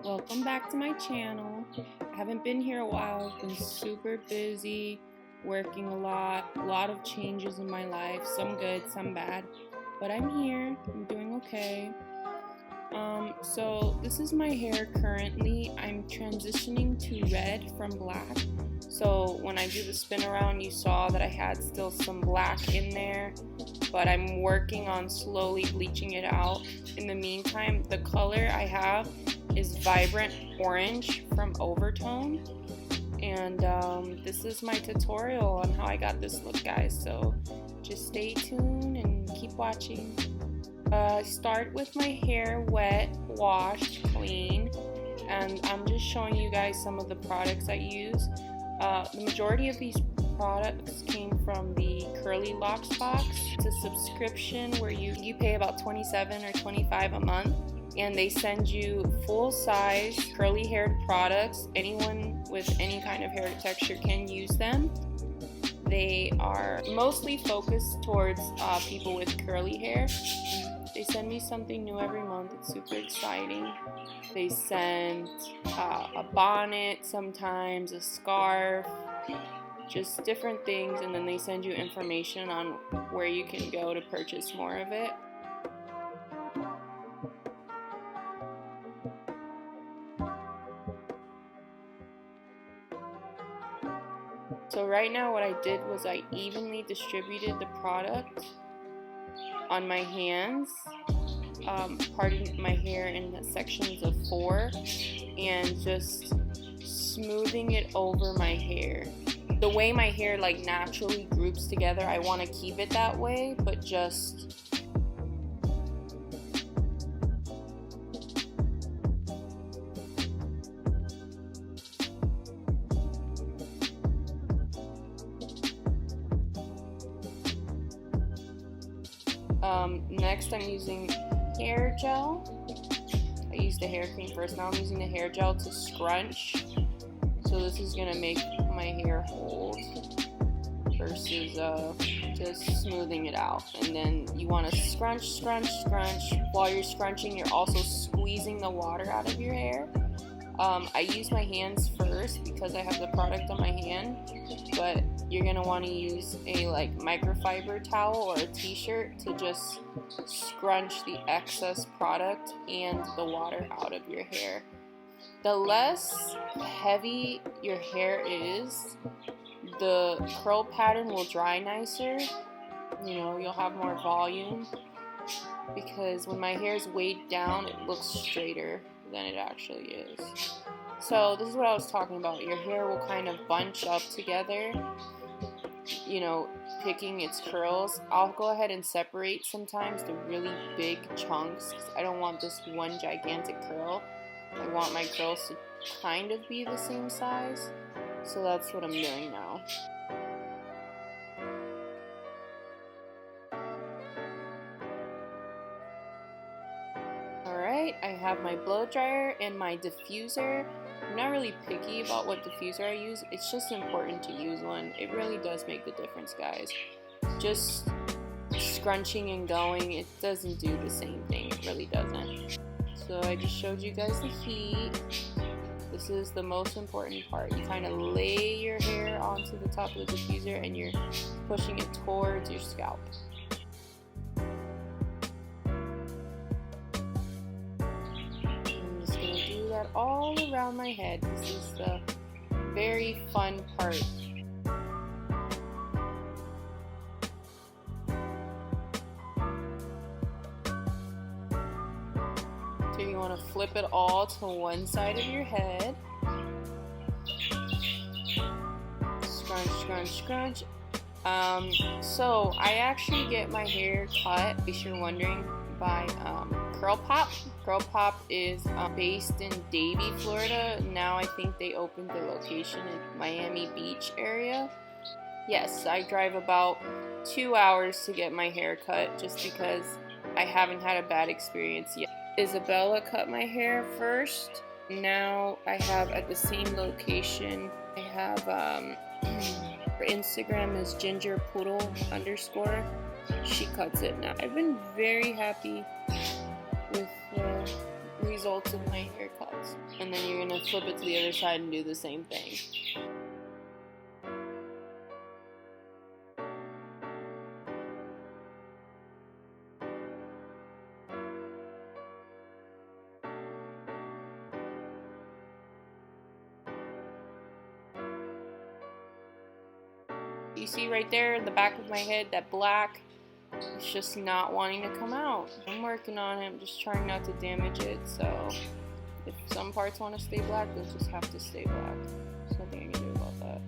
Welcome back to my channel. I haven't been here a while. I've been super busy, working a lot of changes in my life, some good, some bad, but I'm here. I'm doing okay. So this is my hair currently. I'm transitioning to red from black. So when I do the spin around, you saw that I had still some black in there, but I'm working on slowly bleaching it out. In the meantime, the color I have is Vibrant Orange from Overtone. And this is my tutorial on how I got this look, guys. So just stay tuned and keep watching. Start with my hair wet, washed, clean, and I'm just showing you guys some of the products I use. The majority of these products came from the curlyloxbox. It's a subscription where you pay about $27 or $25 a month, and they send you full-size curly haired products. Anyone with any kind of hair texture can use them. They are mostly focused towards people with curly hair. They send me something new every month. It's super exciting. They send a bonnet sometimes, a scarf, just different things, and then they send you information on where you can go to purchase more of it. So right now what I did was I evenly distributed the product on my hands, parting my hair in sections of 4 and just smoothing it over my hair. The way my hair like naturally groups together, I want to keep it that way, but just next I'm using hair gel. I used the hair cream first, now I'm using the hair gel to scrunch. So this is gonna make my hair hold versus just smoothing it out. And then you want to scrunch. While you're scrunching, you're also squeezing the water out of your hair. I use my hands first because I have the product on my hand, but you're gonna want to use a like microfiber towel or a t-shirt to just scrunch the excess product and the water out of your hair. The less heavy your hair is, the curl pattern will dry nicer. You know, you'll have more volume, because when my hair is weighed down, it looks straighter than it actually is. So this is what I was talking about. Your hair will kind of bunch up together, you know, picking its curls. I'll go ahead and separate sometimes the really big chunks because I don't want this one gigantic curl. I want my curls to kind of be the same size. So that's what I'm doing now. Alright, I have my blow dryer and my diffuser. I'm not really picky about what diffuser I use. It's just important to use one. It really does make the difference, guys. Just scrunching and going, it doesn't do the same thing. It really doesn't. So I just showed you guys the heat. This is the most important part. You kind of lay your hair onto the top of the diffuser and you're pushing it towards your scalp. I'm just going to do that all around my head. This is the very fun part. So you want to flip it all to one side of your head. Scrunch. So I actually get my hair cut, in case you're wondering, by Curl Pop. Curl Pop is based in Davie, Florida. Now I think they opened their location in Miami Beach area. Yes, I drive about 2 hours to get my hair cut just because I haven't had a bad experience yet. Isabella cut my hair first. Now I have at the same location, I have her Instagram is gingerpoodle_. She cuts it now. I've been very happy with results of my haircuts. And then you're gonna flip it to the other side and do the same thing. You see right there in the back of my head, that black, it's just not wanting to come out. I'm working on it, I'm just trying not to damage it, so if some parts want to stay black, they'll just have to stay black. There's nothing I can do about that.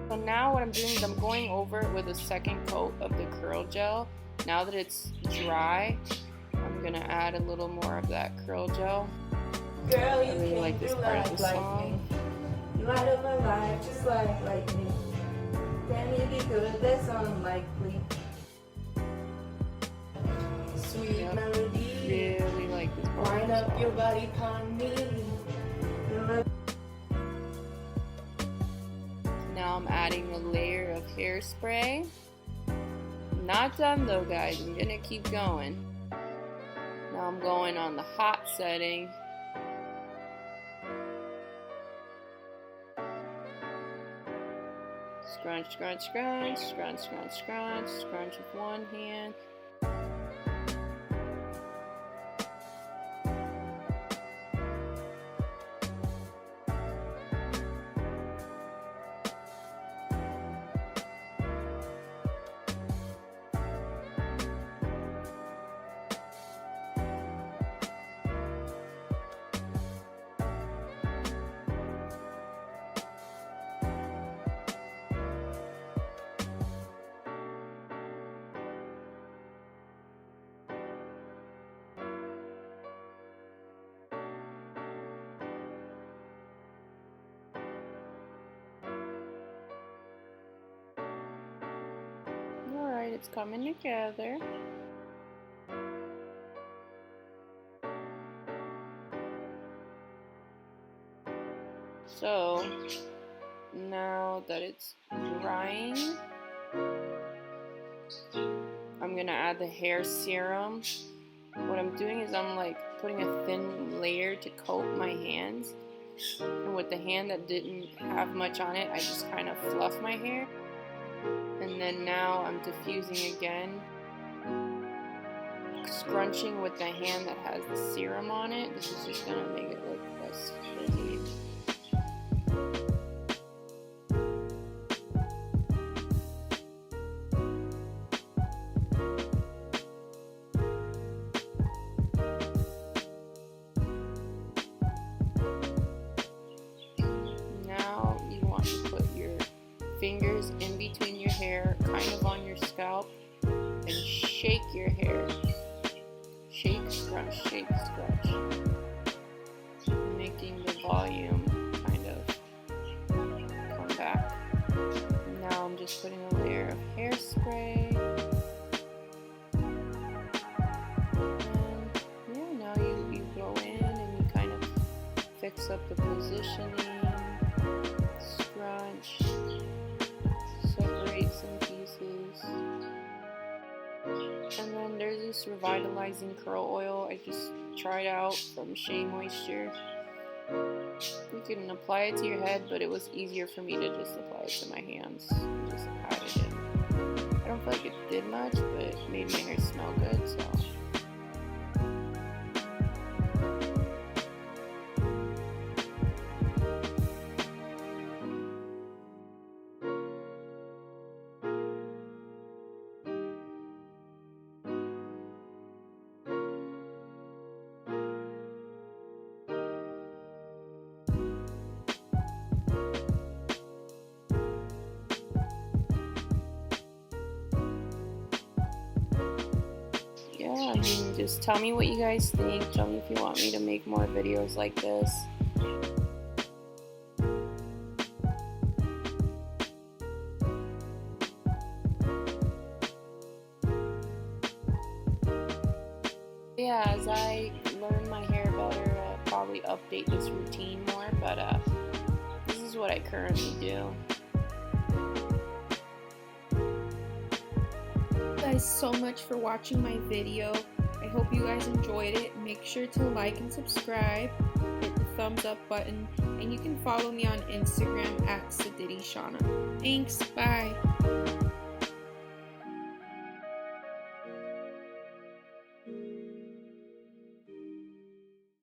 So now what I'm doing is I'm going over it with a second coat of the curl gel. Now that it's dry, I'm gonna add a little more of that curl gel. Girl, I really like this part of the song. You light up my life just like lightning. Can you be good? That's unlikely. Sweet melody. Really like this part. Wind up your body upon me. Now I'm adding a layer of hairspray. Not done though, guys. I'm gonna keep going. Now I'm going on the hot setting. Scrunch, scrunch, scrunch, scrunch, scrunch, scrunch, scrunch with one hand. Alright, it's coming together. So, now that it's drying, I'm gonna add the hair serum. What I'm doing is I'm like putting a thin layer to coat my hands. And with the hand that didn't have much on it, I just kind of fluff my hair. And then now I'm diffusing again, scrunching with the hand that has the serum on it. This is just gonna make it look less frizzy. Now you want to put your fingers in between your hair, kind of on your scalp, and shake your hair. Shake, scrunch, making the volume kind of come back. Now I'm just putting a layer of hairspray. And yeah, now you go in and you kind of fix up the positioning, scrunch, separate some pieces. And then there's this revitalizing curl oil I just tried out from Shea Moisture. You can apply it to your head, but it was easier for me to just apply it to my hands. Just added it. I don't feel like it did much, but it made my hair smell good, so. Yeah, I mean, just tell me what you guys think. Tell me if you want me to make more videos like this. Yeah, as I learn my hair better, I'll probably update this routine more, but is what I currently do. Thank you guys so much for watching my video. I hope you guys enjoyed it. Make sure to like and subscribe, hit the thumbs up button, and you can follow me on Instagram at SadidiShauna. Thanks, bye.